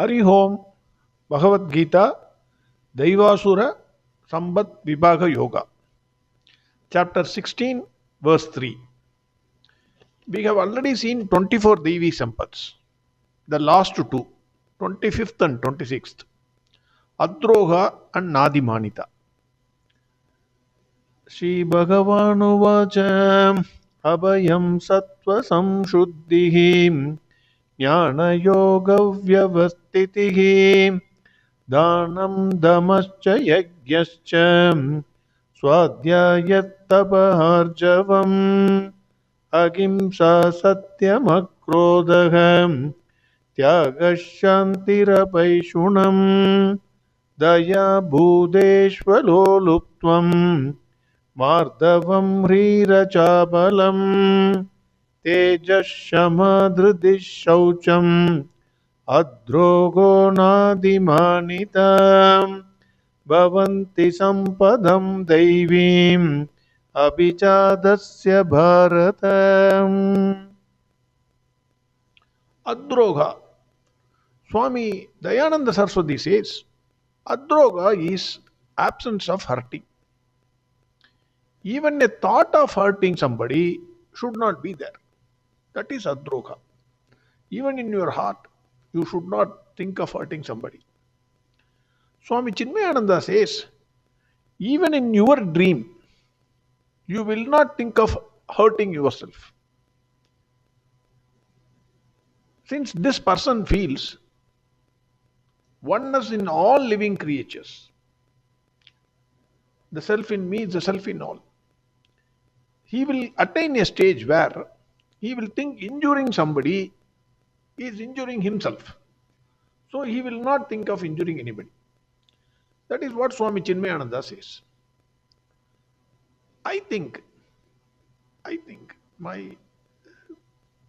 Hari Om, Bhagavad Gita, Daivasura Sambad Vibhaga Yoga. Chapter 16, verse 3. We have already seen 24 Deivi Sampads. The last two, 25th and 26th. Adroha and Natimanita. Shri Bhagavanu Vacham Abhayam Sattva Samshuddhihim Jnana Yoga Vyavastitihi Dhanam Dhamascha Yagyascha Swadhyayattapaharjavam Ahimsa Satyam Akrodham Tyagashantirapaishunam Daya Bhudeshvaloluptvam Mardavam Hrirachapalam Tejashamadhridishaucham Adroho Natimanita Bhavanti Sampadam Deivim Abhichadasya Bharatam. Adroha. Swami Dayananda Saraswati says, Adroha is absence of hurting. Even a thought of hurting somebody should not be there. That is Adroha. Even in your heart, you should not think of hurting somebody. Swami Chinmayananda says, even in your dream, you will not think of hurting yourself. Since this person feels oneness in all living creatures, the self in me is the self in all, he will attain a stage where he will think injuring somebody is injuring himself. So he will not think of injuring anybody. That is what Swami Chinmayananda says. I think my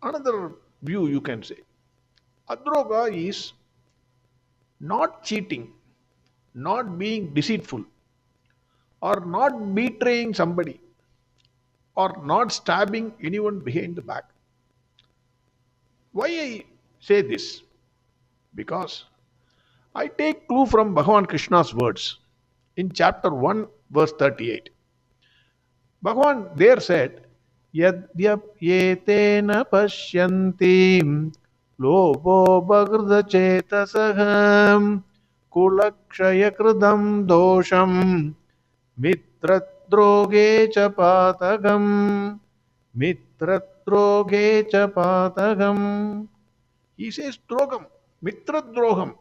another view you can say, Adroha is not cheating, not being deceitful, or not betraying somebody, or not stabbing anyone behind the back. Why I say this? Because I take clue from Bhagavan Krishna's words in chapter 1, verse 38. Bhagavan there said, Yadyap yetena pashyanti lobo bhagrda chetasaham kulakshaya kridam dosham mitradroge cha patagam mitradroge cha patagam. He says drogam, mitradroham.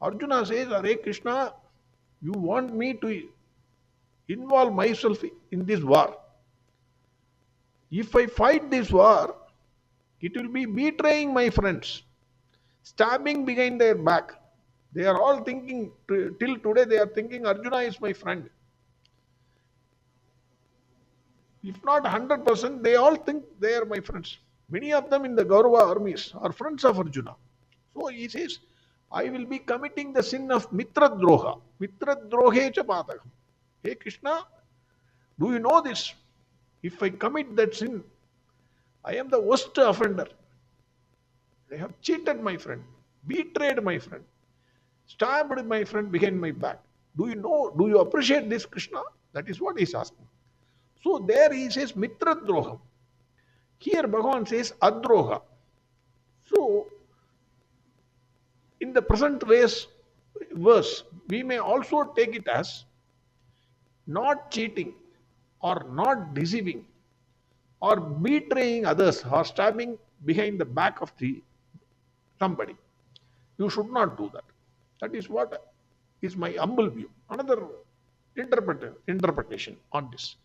Arjuna says, Hare Krishna, you want me to involve myself in this war. If I fight this war, it will be betraying my friends, stabbing behind their back. They are all thinking, till today they are thinking Arjuna is my friend. If not 100%, they all think they are my friends. Many of them in the Gaurava armies are friends of Arjuna. So he says, I will be committing the sin of mitradroha. Mitradrohe cha patagam. Hey Krishna, do you know this? If I commit that sin, I am the worst offender. I have cheated my friend, betrayed my friend, stabbed my friend behind my back. Do you know, do you appreciate this, Krishna? That is what he is asking. So there he says mitradroham. Here Bhagavan says adroha. So in the present verse, we may also take it as not cheating or not deceiving or betraying others or stabbing behind the back of somebody. You should not do that. That is what is my humble view. Another interpretation on this.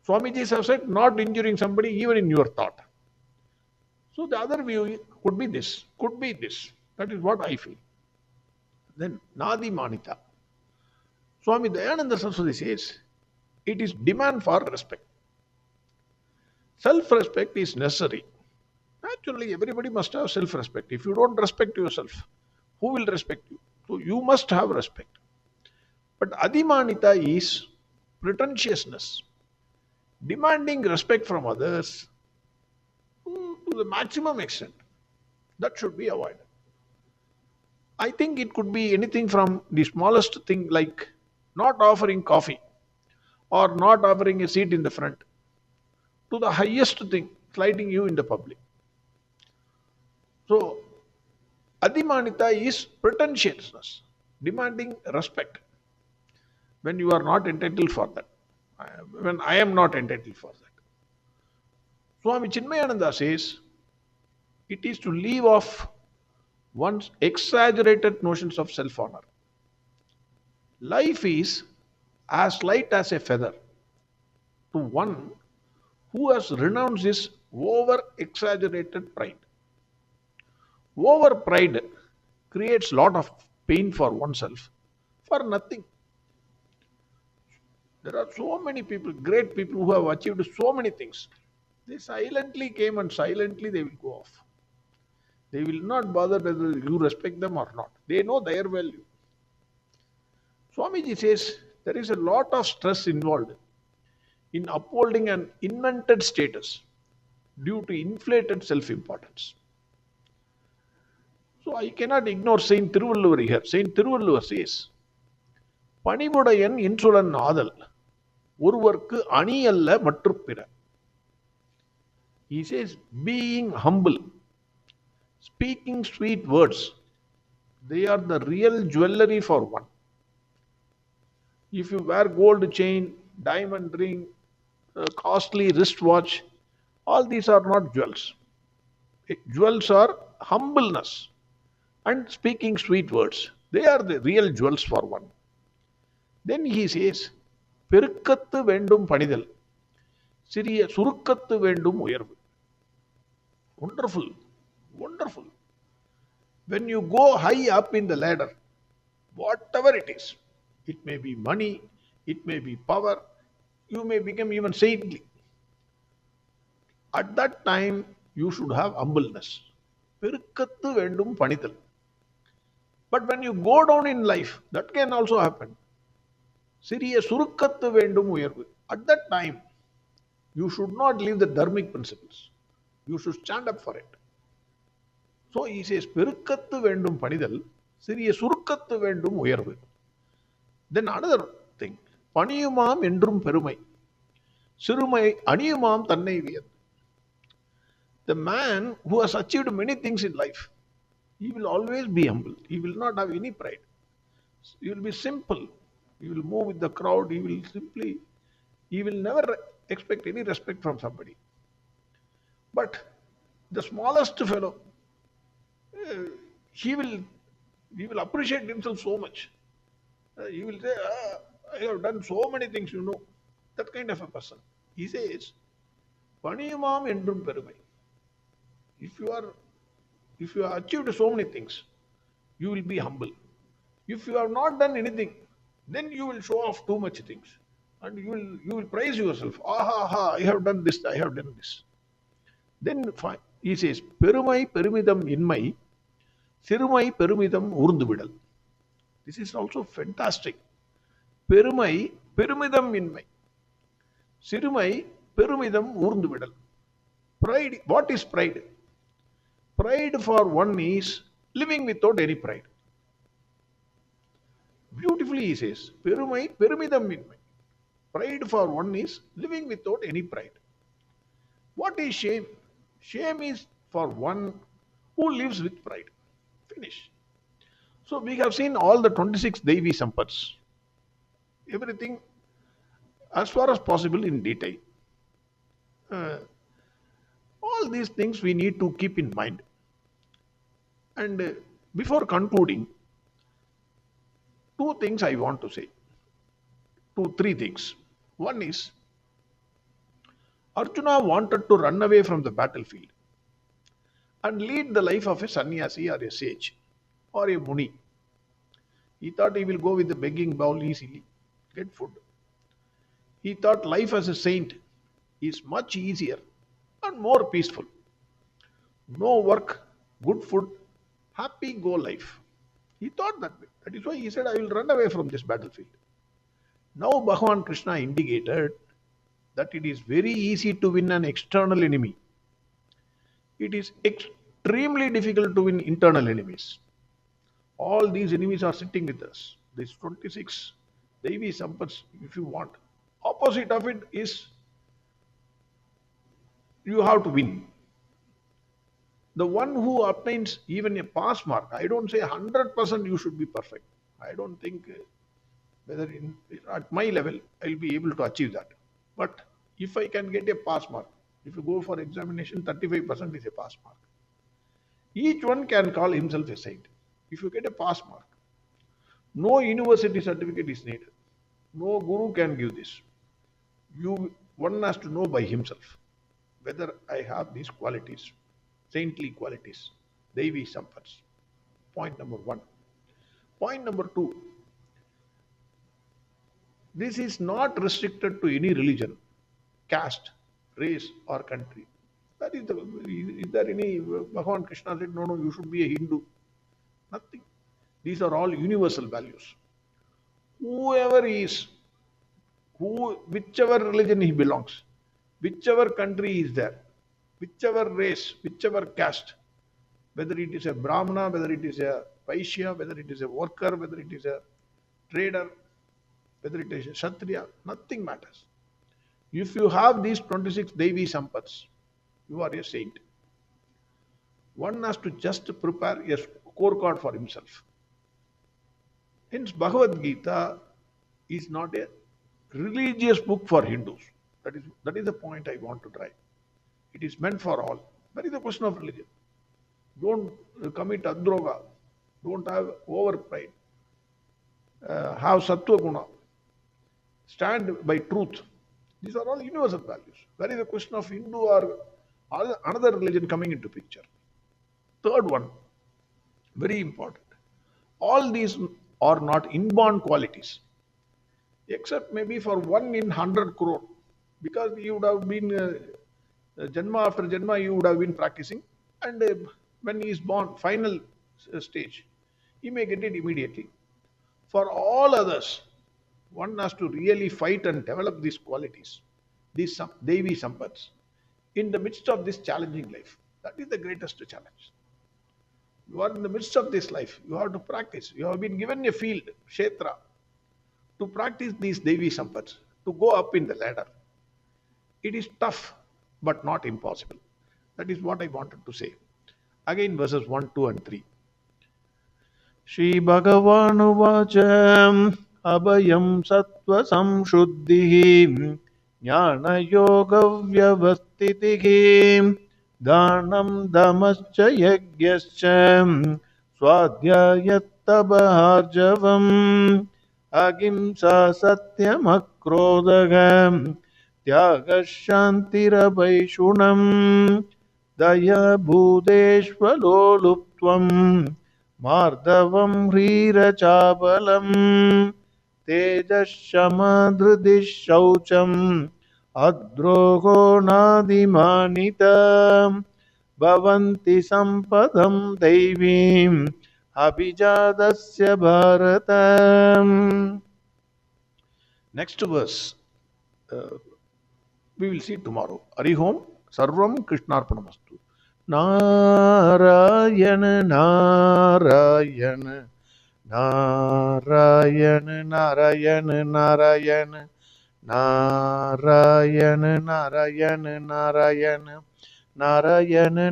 Swamijis have said not injuring somebody even in your thought. So the other view could be this. That is what I feel. Then Natimanita. Swami Dayananda Saraswati says, it is demand for respect. Self-respect is necessary. Naturally, everybody must have self-respect. If you don't respect yourself, who will respect you? So you must have respect. But Adimanita is pretentiousness, demanding respect from others to the maximum extent. That should be avoided. I think it could be anything from the smallest thing like not offering coffee or not offering a seat in the front to the highest thing, slighting you in the public. So, Adimanita is pretentiousness, demanding respect when you are not entitled for that, when I am not entitled for that. Swami Chinmayananda says it is to leave off one's exaggerated notions of self honor. Life is as light as a feather to one who has renounced his over exaggerated pride. Over pride creates lot of pain for oneself for nothing. There are so many people, great people who have achieved so many things. They silently came and silently they will go off. They will not bother whether you respect them or not. They know their value. Swamiji says there is a lot of stress involved in upholding an invented status due to inflated self-importance. So I cannot ignore Saint Thiruvalluvar here. Saint Thiruvalluvar says, பணிவுடையன் இன்சுலன் ஆதல் ஒருவர்க்கு அணி அல்ல மற்றும் பிற. He says, being humble, speaking sweet words, they are the real jewelry for one. If you wear gold chain, diamond ring, costly wristwatch, all these are not jewels. Jewels are humbleness and speaking sweet words. They are the real jewels for one. Then he says, பெருக்கத்து வேண்டும் பணிதல் சிறிய சுருக்கத்து வேண்டும் உயர்வு. Wonderful, wonderful. When you go high up in the ladder, whatever it is, it may be money, it may be power, you may become even saintly. At that time, you should have humbleness. பெருக்கத்து வேண்டும் பணிதல். But when you go down in life, that can also happen. சிறிய சுருக்கத்து வேண்டும் உயர்வு. At that time, you should not leave the dharmic principles. You should stand up for it. So he says, பெருக்கத்து வேண்டும் பணிதல், சிறிய சுருக்கத்து வேண்டும் உயர்வு. Then another thing, பணியுமாம் என்றும் பெருமை, சிறுமை அணியுமாம் தன்னை வியந்து. The man who has achieved many things in life, he will always be humble. He will not have any pride. He will be simple. He will move with the crowd. He will never expect any respect from somebody. But the smallest fellow, he will appreciate himself so much. He will say, I have done so many things, you know. That kind of a person. He says, பணியுமாம் என்றும் பெருமை. If you have achieved so many things, you will be humble. If you have not done anything, then you will show off too much things. And you will praise yourself. I have done this, I have done this. Then fine. He says, பெருமை பெருமிதம் இன்மை, சிறுமை பெருமிதம் ஊர்ந்து விடல். This is also fantastic. பெருமை பெருமிதம் இன்மை, சிறுமை பெருமிதம் ஊர்ந்து விடல். Pride, what is pride? Pride for one is living without any pride. Beautifully he says, பெருமை பெருமிதம் இன்மை. Pride for one is living without any pride. What is shame? Shame is for one who lives with pride. Finish. So we have seen all the 26 Deivi Sampads. Everything as far as possible in detail. All these things we need to keep in mind. And before concluding, two things I want to say. Three things. One is, Arjuna wanted to run away from the battlefield and lead the life of a sannyasi or a sage or a muni. He thought he will go with the begging bowl easily, get food. He thought life as a saint is much easier and more peaceful. No work, good food, happy go life. He thought that way. That is why he said, I will run away from this battlefield. Now Bhagavan Krishna indicated that it is very easy to win an external enemy. It is extremely difficult to win internal enemies. All these enemies are sitting with us. This 26 Deivi Sampads, if you want. Opposite of it is you have to win. The one who obtains even a pass mark, I don't say 100% you should be perfect. I don't think whether at my level I'll be able to achieve that. But if I can get a pass mark, if you go for examination, 35% is a pass mark. Each one can call himself a saint. If you get a pass mark, no university certificate is needed. No guru can give this. One has to know by himself whether I have these qualities, saintly qualities, Deivi Sampads. Point number one. Point number two. This is not restricted to any religion, caste, race, or country. That is is there any Bhagavan Krishna said, no, you should be a Hindu. Nothing. These are all universal values. Whoever he is, whichever religion he belongs, whichever country he is there, whichever race, whichever caste, whether it is a Brahmana, whether it is a Vaishya, whether it is a worker, whether it is a trader, whether it is a Kshatriya, nothing matters. If you have these 26 Deivi Sampads, you are a saint. One has to just prepare a scorecard for himself. Hence, Bhagavad Gita is not a religious book for Hindus. That is the point I want to drive. It is meant for all. That is the question of religion. Don't commit adroha. Don't have over pride. Have sattva guna. Stand by truth. These are all universal values. That is the question of Hindu or another religion coming into picture. Third one, very important. All these are not inborn qualities, except maybe for 1 in 100 crore, because you would have been janma after janma, you would have been practicing, and when he is born, final stage, he may get it immediately. For all others, one has to really fight and develop these qualities, these Deivi Sampads, in the midst of this challenging life. That is the greatest challenge. You are in the midst of this life. You have to practice. You have been given a field, Kshetra, to practice these Deivi Sampads, to go up in the ladder. It is tough, but not impossible. That is what I wanted to say. Again, verses 1, 2, and 3. Shri Bhagavan Abhayam Sattva Samshuddhi Jnana Yoga Vyavastitihi Dhanam Damascha Yagyascha Swadhyayattabaharjavam Agimsa Satyam Akrodagam Tyagashantirabaishunam Daya Bhudeshvaloluptvam Mardavam Hrirachabalam Tejashamadridishaucham Adroho Natimanita Bhavanti Sampadam Deivim Abhijadasya Bharatam. Next verse we will see tomorrow. Arihom Sarvam Krishnarpanamastu. Narayana Narayana Narayana Narayana Narayana Narayana Narayana Narayana Narayana Narayana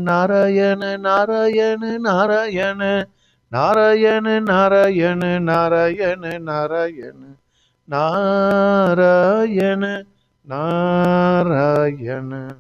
Narayana Narayana Narayana Narayana Narayana Narayana Narayana Narayana